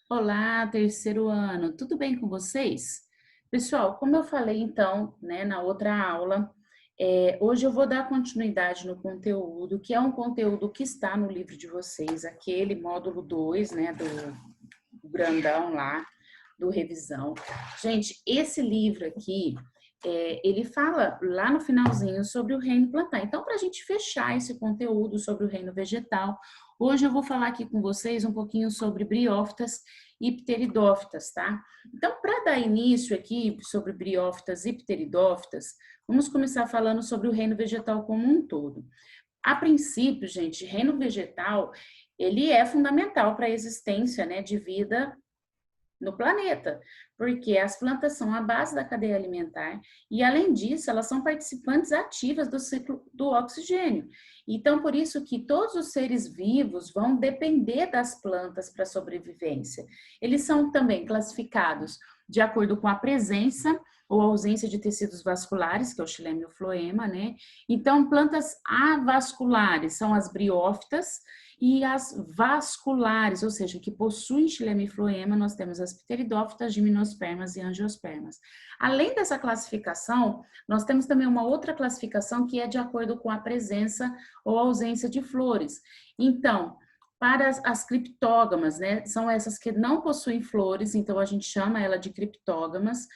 Olá, terceiro ano, tudo bem com vocês? Pessoal, como eu falei então, né, na outra aula, hoje eu vou dar continuidade no conteúdo, que é um conteúdo que está no livro de vocês, aquele módulo 2, né, do grandão lá, do revisão. Gente, esse livro aqui, ele fala lá no finalzinho sobre o reino plantar. Então, para a gente fechar esse conteúdo sobre o reino vegetal, hoje eu vou falar aqui com vocês um pouquinho sobre briófitas e pteridófitas, tá? Então, para dar início aqui sobre briófitas e pteridófitas, vamos começar falando sobre o reino vegetal como um todo. A princípio, gente, reino vegetal, ele é fundamental para a existência, né, de vida no planeta, porque as plantas são a base da cadeia alimentar e, além disso, elas são participantes ativas do ciclo do oxigênio. Então, por isso que todos os seres vivos vão depender das plantas para a sobrevivência. Eles são também classificados de acordo com a presença ou ausência de tecidos vasculares, que é o xilema e o floema, né? Então, plantas avasculares são as briófitas, e as vasculares, ou seja, que possuem xilema e floema, nós temos as pteridófitas, gimnospermas e angiospermas. Além dessa classificação, nós temos também uma outra classificação que é de acordo com a presença ou ausência de flores. Então, para as criptógamas, né, são essas que não possuem flores, então a gente chama ela de criptógamas.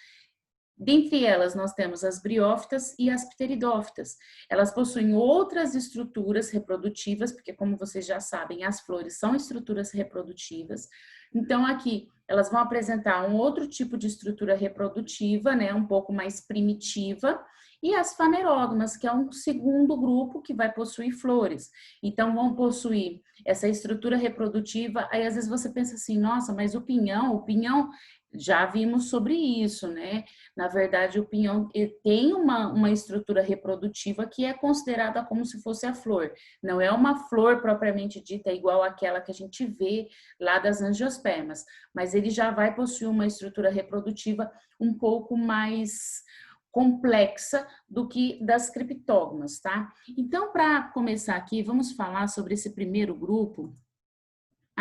Dentre elas, nós temos as briófitas e as pteridófitas. Elas possuem outras estruturas reprodutivas, porque, como vocês já sabem, as flores são estruturas reprodutivas. Então, aqui, elas vão apresentar um outro tipo de estrutura reprodutiva, né, um pouco mais primitiva, e as fanerógamas, que é um segundo grupo que vai possuir flores. Então, vão possuir essa estrutura reprodutiva. Aí, às vezes, você pensa assim, nossa, mas o pinhão já vimos sobre isso, né? Na verdade, o pinhão tem uma estrutura reprodutiva que é considerada como se fosse a flor. Não é uma flor propriamente dita igual àquela que a gente vê lá das angiospermas, mas ele já vai possuir uma estrutura reprodutiva um pouco mais complexa do que das criptógamas, tá? Então, para começar aqui, vamos falar sobre esse primeiro grupo.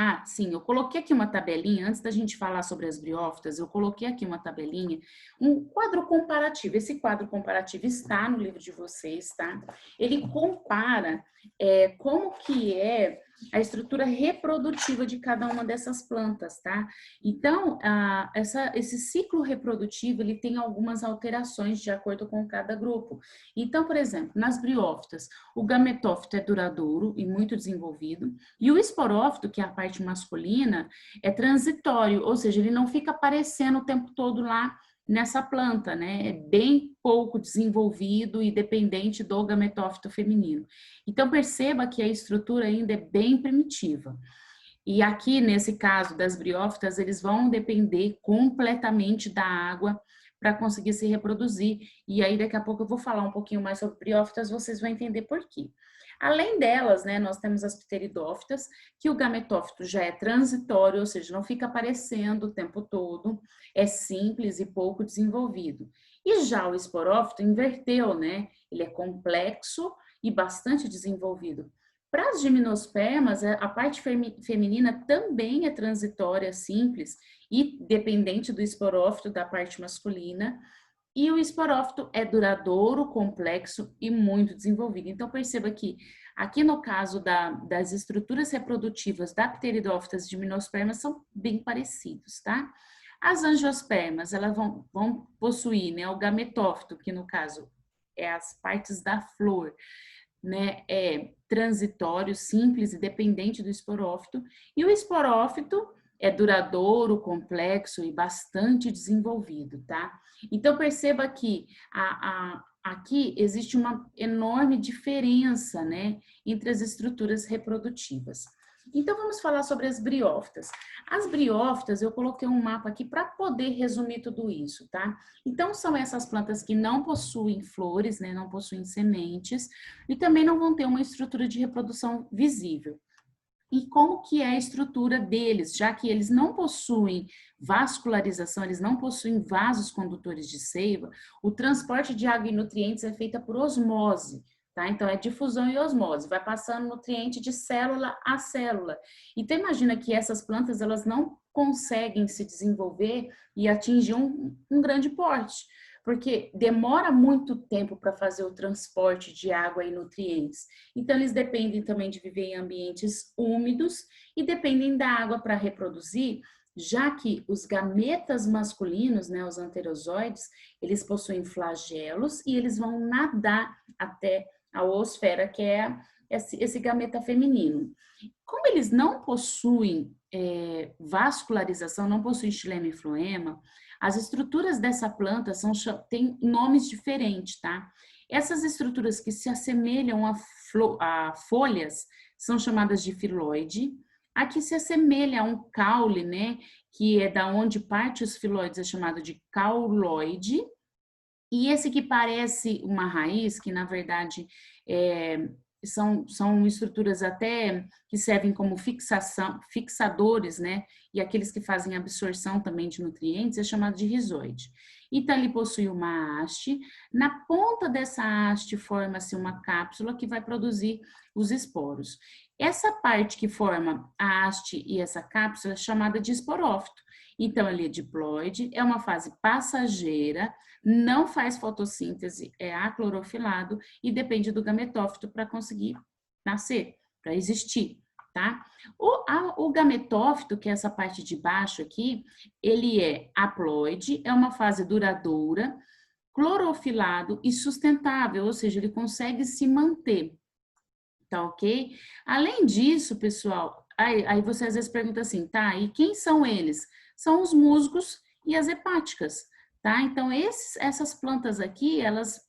Ah, sim, eu coloquei aqui uma tabelinha, antes da gente falar sobre as briófitas, eu coloquei aqui uma tabelinha, um quadro comparativo. Esse quadro comparativo está no livro de vocês, tá? Ele compara como que é a estrutura reprodutiva de cada uma dessas plantas, tá? Então, esse ciclo reprodutivo, ele tem algumas alterações de acordo com cada grupo. Então, por exemplo, nas briófitas, o gametófito é duradouro e muito desenvolvido, e o esporófito, que é a parte masculina, é transitório, ou seja, ele não fica aparecendo o tempo todo lá nessa planta, né? É bem pouco desenvolvido e dependente do gametófito feminino. Então, perceba que a estrutura ainda é bem primitiva. E aqui, nesse caso das briófitas, eles vão depender completamente da água para conseguir se reproduzir. E aí, daqui a pouco eu vou falar um pouquinho mais sobre briófitas, vocês vão entender por quê. Além delas, né, nós temos as pteridófitas, que o gametófito já é transitório, ou seja, não fica aparecendo o tempo todo, é simples e pouco desenvolvido. E já o esporófito inverteu, né? Ele é complexo e bastante desenvolvido. Para as gimnospermas, a parte feminina também é transitória, simples e dependente do esporófito da parte masculina. E o esporófito é duradouro, complexo e muito desenvolvido. Então, perceba que aqui no caso das estruturas reprodutivas da pteridófitas e gimnospermas são bem parecidos, tá? As angiospermas, elas vão possuir, né, o gametófito, que no caso é as partes da flor, né, é transitório, simples e dependente do esporófito, e o esporófito é duradouro, complexo e bastante desenvolvido, tá? Então, perceba que aqui existe uma enorme diferença, né, entre as estruturas reprodutivas. Então, vamos falar sobre as briófitas. As briófitas, eu coloquei um mapa aqui para poder resumir tudo isso, tá? Então, são essas plantas que não possuem flores, né, não possuem sementes, e também não vão ter uma estrutura de reprodução visível. E como que é a estrutura deles, já que eles não possuem vascularização, eles não possuem vasos condutores de seiva, o transporte de água e nutrientes é feita por osmose, tá? Então, é difusão e osmose, vai passando nutriente de célula a célula. Então, imagina que essas plantas, elas não conseguem se desenvolver e atingir um grande porte, porque demora muito tempo para fazer o transporte de água e nutrientes. Então, eles dependem também de viver em ambientes úmidos e dependem da água para reproduzir, já que os gametas masculinos, né, os anterozoides, eles possuem flagelos e eles vão nadar até a oosfera, que é esse gameta feminino. Como eles não possuem vascularização, não possuem xilema e floema, as estruturas dessa planta têm nomes diferentes, tá? Essas estruturas que se assemelham a folhas são chamadas de filóide. A que se assemelha a um caule, né, que é da onde parte os filóides, é chamado de cauloide. E esse que parece uma raiz, que na verdade são estruturas até que servem como fixadores, né? E aqueles que fazem absorção também de nutrientes, é chamado de rizoide. Então, ele possui uma haste. Na ponta dessa haste forma-se uma cápsula que vai produzir os esporos. Essa parte que forma a haste e essa cápsula é chamada de esporófito. Então, ele é diploide, é uma fase passageira, não faz fotossíntese, é aclorofilado e depende do gametófito para conseguir nascer, para existir, tá? O gametófito, que é essa parte de baixo aqui, ele é haploide, é uma fase duradoura, clorofilado e sustentável, ou seja, ele consegue se manter, tá ok? Além disso, pessoal, aí você às vezes pergunta assim, tá, e quem são eles? São os musgos e as hepáticas, tá? Então, essas plantas aqui, elas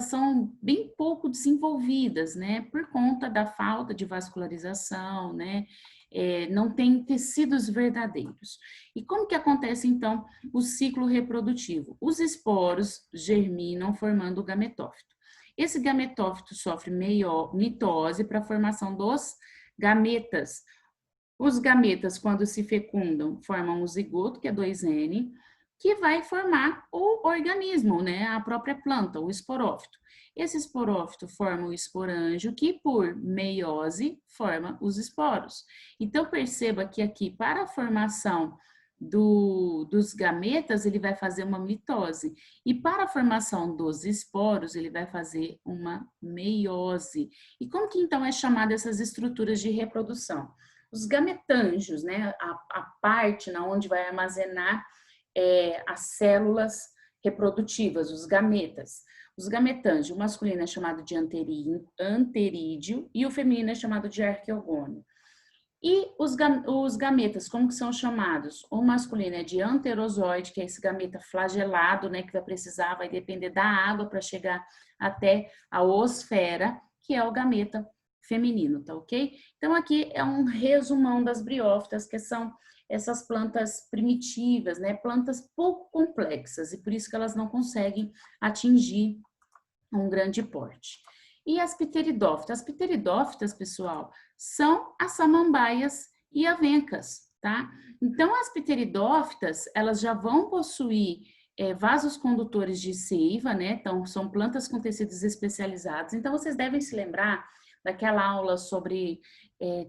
são bem pouco desenvolvidas, né? Por conta da falta de vascularização, né? Não tem tecidos verdadeiros. E como que acontece, então, o ciclo reprodutivo? Os esporos germinam formando o gametófito. Esse gametófito sofre mitose para a formação dos gametas. Os gametas, quando se fecundam, formam o zigoto, que é 2N, que vai formar o organismo, né? A própria planta, o esporófito. Esse esporófito forma o esporângio, que por meiose forma os esporos. Então, perceba que aqui, para a formação dos gametas, ele vai fazer uma mitose. E para a formação dos esporos, ele vai fazer uma meiose. E como que então é chamada essas estruturas de reprodução? Os gametângios, né? A parte na onde vai armazenar as células reprodutivas, os gametas. Os gametângios, o masculino é chamado de anterídeo e o feminino é chamado de arqueogônio. E os gametas, como que são chamados? O masculino é de anterozoide, que é esse gameta flagelado, né, que vai depender da água para chegar até a oosfera, que é o gameta feminino, tá ok? Então, aqui é um resumão das briófitas, que são essas plantas primitivas, né, plantas pouco complexas, e por isso que elas não conseguem atingir um grande porte. E as pteridófitas? As pteridófitas, pessoal, são as samambaias e avencas, tá? Então, as pteridófitas, elas já vão possuir vasos condutores de seiva, né? Então, são plantas com tecidos especializados. Então, vocês devem se lembrar daquela aula sobre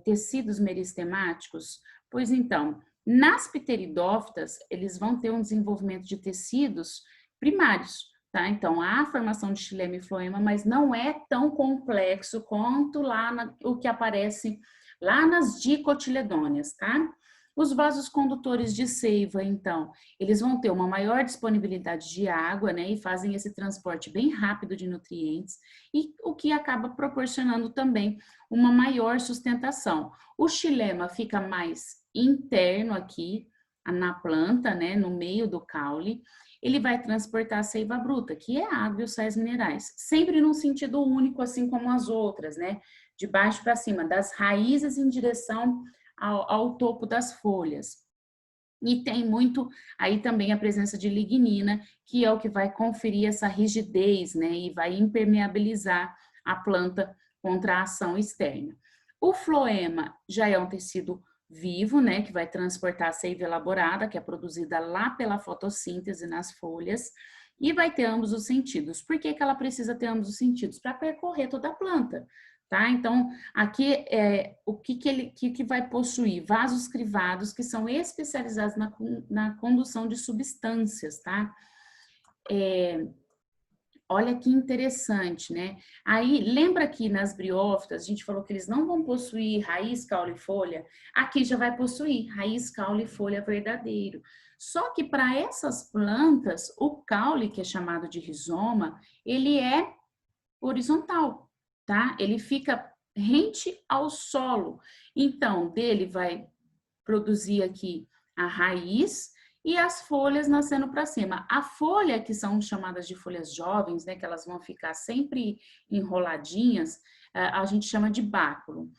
tecidos meristemáticos? Pois então, nas pteridófitas, eles vão ter um desenvolvimento de tecidos primários, tá? Então, há a formação de xilema e floema, mas não é tão complexo quanto o que aparece lá nas dicotiledôneas, tá? Os vasos condutores de seiva, então, eles vão ter uma maior disponibilidade de água, né? E fazem esse transporte bem rápido de nutrientes, e o que acaba proporcionando também uma maior sustentação. O xilema fica mais interno aqui na planta, né? No meio do caule. Ele vai transportar a seiva bruta, que é água e os sais minerais, sempre num sentido único, assim como as outras, né? De baixo para cima, das raízes em direção ao topo das folhas. E tem muito aí também a presença de lignina, que é o que vai conferir essa rigidez, né? E vai impermeabilizar a planta contra a ação externa. O floema já é um tecido vivo, né, que vai transportar a seiva elaborada, que é produzida lá pela fotossíntese nas folhas. e vai ter ambos os sentidos. Por que que ela precisa ter ambos os sentidos? Para percorrer toda a planta, tá? Então, aqui o que vai possuir? Vasos crivados, que são especializados na condução de substâncias, tá? Olha que interessante, né? Aí, lembra que nas briófitas, a gente falou que eles não vão possuir raiz, caule e folha? Aqui já vai possuir raiz, caule e folha verdadeiro. Só que para essas plantas, o caule, que é chamado de rizoma, ele é horizontal, tá? Ele fica rente ao solo. Então, dele vai produzir aqui a raiz e as folhas nascendo para cima. A folha, que são chamadas de folhas jovens, né, que elas vão ficar sempre enroladinhas, a gente chama de báculo.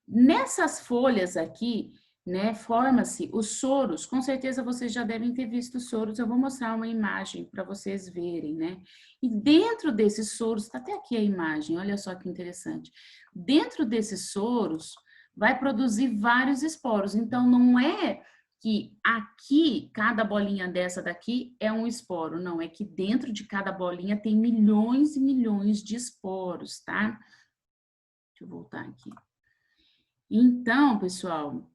Nessas folhas aqui, né, forma-se os soros. Com certeza vocês já devem ter visto os soros. Eu vou mostrar uma imagem para vocês verem, né? E dentro desses soros, tá até aqui a imagem, olha só que interessante. Dentro desses soros, vai produzir vários esporos. Então, não é que aqui, cada bolinha dessa daqui é um esporo. Não, é que dentro de cada bolinha tem milhões e milhões de esporos, tá? Deixa eu voltar aqui. Então, pessoal,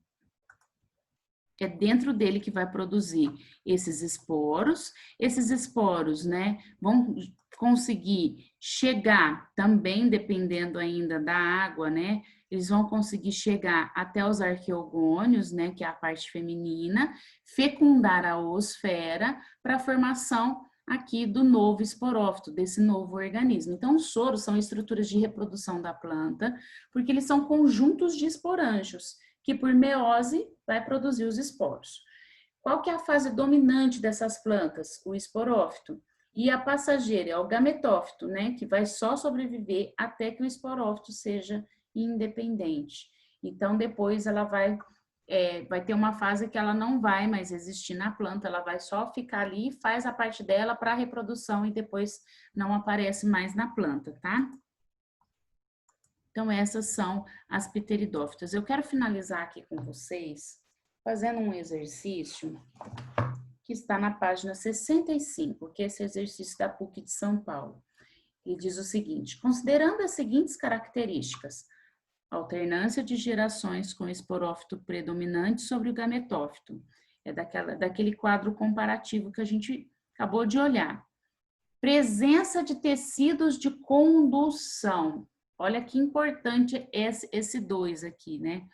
é dentro dele que vai produzir esses esporos. Esses esporos, né, vão conseguir chegar também, dependendo ainda da água, né, eles vão conseguir chegar até os arqueogônios, né, que é a parte feminina, fecundar a oosfera para a formação aqui do novo esporófito, desse novo organismo. Então, os soros são estruturas de reprodução da planta, porque eles são conjuntos de esporângios, que por meiose vai produzir os esporos. Qual que é a fase dominante dessas plantas? O esporófito. E a passageira é o gametófito, né? Que vai só sobreviver até que o esporófito seja independente. Então, depois ela vai ter uma fase que ela não vai mais existir na planta, ela vai só ficar ali, faz a parte dela para a reprodução e depois não aparece mais na planta, tá? Então, essas são as pteridófitas. Eu quero finalizar aqui com vocês fazendo um exercício que está na página 65, que é esse exercício da PUC de São Paulo. Ele diz o seguinte: considerando as seguintes características, alternância de gerações com esporófito predominante sobre o gametófito, é daquele quadro comparativo que a gente acabou de olhar. Presença de tecidos de condução. Olha que importante esse 2 aqui, né?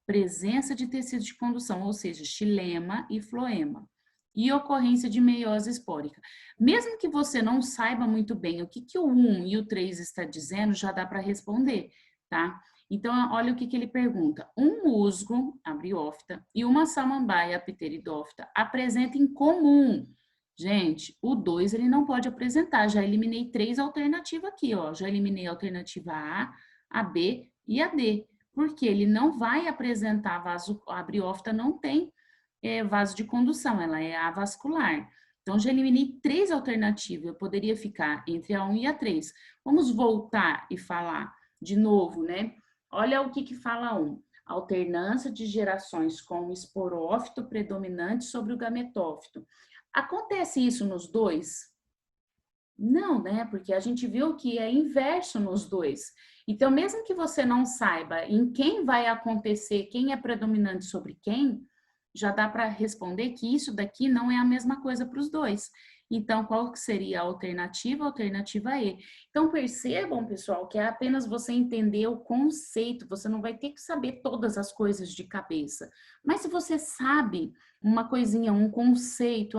Presença de tecidos de condução, ou seja, xilema e floema. E ocorrência de meiose espórica. Mesmo que você não saiba muito bem o que o 1 e o 3 está dizendo, já dá para responder, tá? Então, olha o que ele pergunta. Um musgo, a briófita, e uma samambaia, a pteridófita, apresentam em comum. Gente, o 2 ele não pode apresentar. Já eliminei 3 alternativas aqui, ó. Já eliminei a alternativa a B e a D. Porque ele não vai apresentar vaso, a briófita não tem vaso de condução, ela é avascular. Então, já eliminei 3 alternativas. Eu poderia ficar entre a 1 e a 3. Vamos voltar e falar de novo, né? Olha o que fala 1. Alternância de gerações com o esporófito predominante sobre o gametófito. Acontece isso nos dois? Não, né? Porque a gente viu que é inverso nos dois. Então, mesmo que você não saiba em quem vai acontecer, quem é predominante sobre quem, já dá para responder que isso daqui não é a mesma coisa para os dois. Então, qual que seria a alternativa? Alternativa E. Então, percebam, pessoal, que é apenas você entender o conceito, você não vai ter que saber todas as coisas de cabeça. Mas se você sabe uma coisinha, um conceito,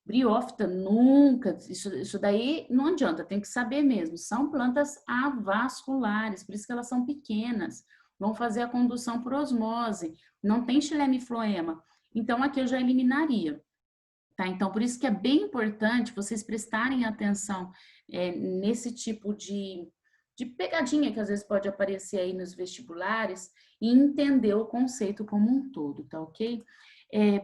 briófita nunca, isso daí não adianta, tem que saber mesmo. São plantas avasculares, por isso que elas são pequenas, vão fazer a condução por osmose, não tem xilema e floema. Então, aqui eu já eliminaria. Tá? Então, por isso que é bem importante vocês prestarem atenção nesse tipo de pegadinha que às vezes pode aparecer aí nos vestibulares e entender o conceito como um todo, tá ok?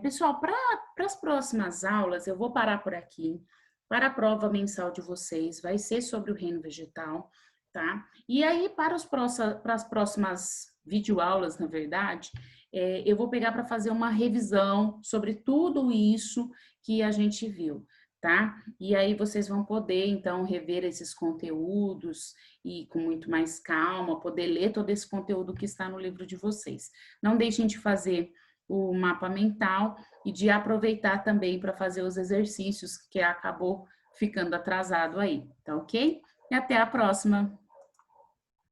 Pessoal, para as próximas aulas, eu vou parar por aqui. Para a prova mensal de vocês, vai ser sobre o reino vegetal, tá? E aí, para as próximas videoaulas, na verdade, eu vou pegar para fazer uma revisão sobre tudo isso que a gente viu, tá? E aí vocês vão poder, então, rever esses conteúdos e com muito mais calma, poder ler todo esse conteúdo que está no livro de vocês. Não deixem de fazer o mapa mental e de aproveitar também para fazer os exercícios que acabou ficando atrasado aí, tá ok? E até a próxima!